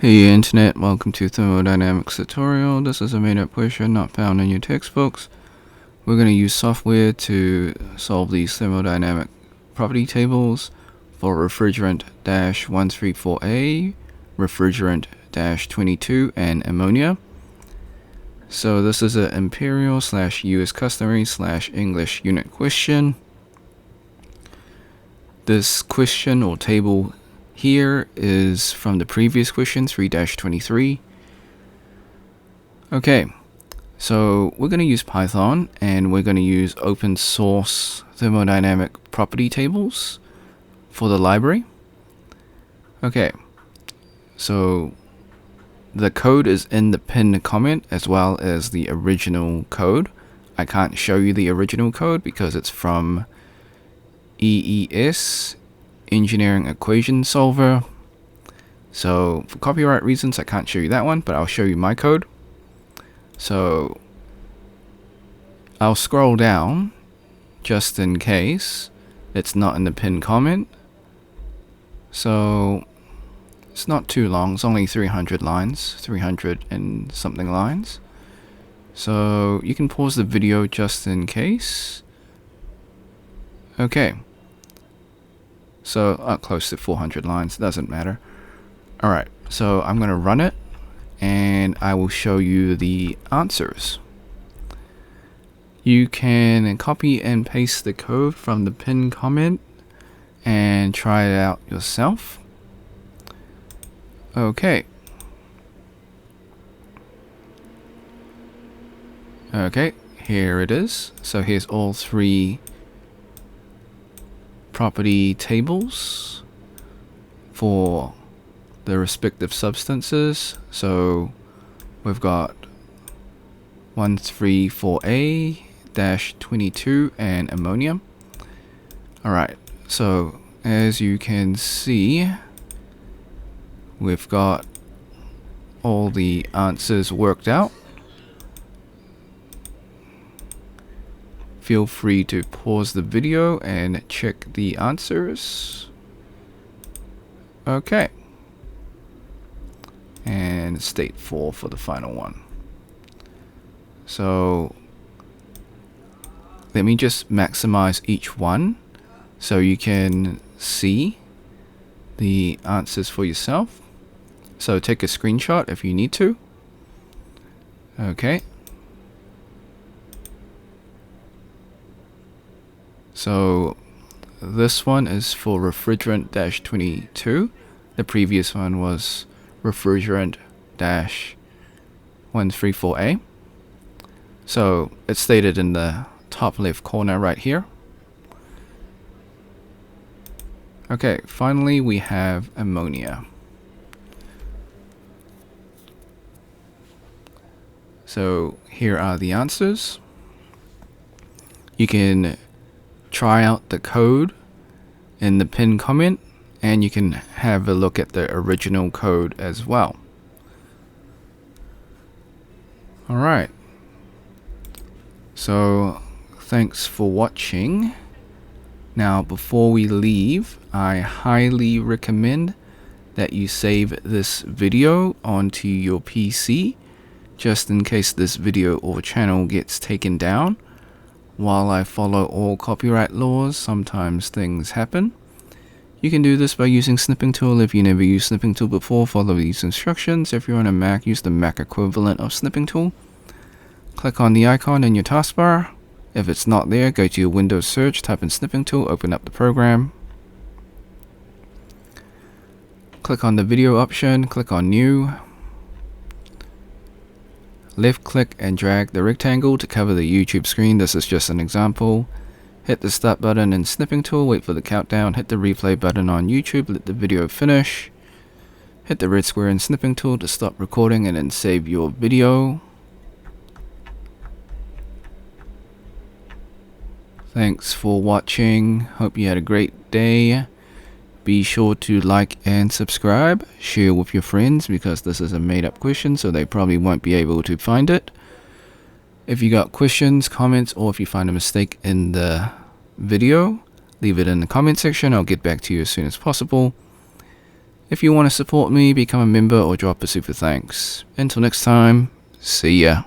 Hey Internet, welcome to Thermodynamics tutorial. This is a made-up question not found in your textbooks. We're going to use software to solve these thermodynamic property tables for refrigerant-134A, refrigerant-22, and ammonia. So this is an imperial / US customary / English unit question. This question or table here is from the previous question, 3-23. Okay, so we're going to use Python and we're going to use open source thermodynamic property tables for the library. Okay, so the code is in the pinned comment as well as the original code. I can't show you the original code because it's from EES, Engineering Equation Solver. So for copyright reasons I can't show you that one, but I'll show you my code. So I'll scroll down just in case it's not in the pinned comment. So it's not too long, it's only 300 lines, 300 and something lines. So you can pause the video just in case. Okay. So close to 400 lines, doesn't matter. Alright, so I'm going to run it and I will show you the answers. You can copy and paste the code from the pinned comment and try it out yourself. Okay. Okay, here it is. So here's all three property tables for the respective substances. So we've got 134A-22 and ammonia. Alright, so as you can see, we've got all the answers worked out. Feel free to pause the video and check the answers. Okay. And state 4 for the final one. So let me just maximize each one so you can see the answers for yourself. So take a screenshot if you need to. Okay. So this one is for refrigerant-22. The previous one was refrigerant-134A. So it's stated in the top left corner right here. Okay, finally we have ammonia. So here are the answers. You can try out the code in the pinned comment and you can have a look at the original code as well. Alright, so thanks for watching. Now before we leave, I highly recommend that you save this video onto your PC just in case this video or channel gets taken down. While I follow all copyright laws, sometimes things happen. You can do this by using Snipping Tool. If you never used Snipping Tool before, follow these instructions. If you're on a Mac, use the Mac equivalent of Snipping Tool. Click on the icon in your taskbar. If it's not there, go to your Windows search, type in Snipping Tool, open up the program. Click on the video option, click on New. Left click and drag the rectangle to cover the YouTube screen. This is just an example. Hit the start button in Snipping Tool, wait for the countdown, hit the replay button on YouTube, let the video finish. Hit the red square in Snipping Tool to stop recording and then save your video. Thanks for watching. Hope you had a great day. Be sure to like and subscribe, share with your friends because this is a made-up question so they probably won't be able to find it. If you got questions, comments, or if you find a mistake in the video, leave it in the comment section. I'll get back to you as soon as possible. If you want to support me, become a member or drop a super thanks. Until next time, see ya.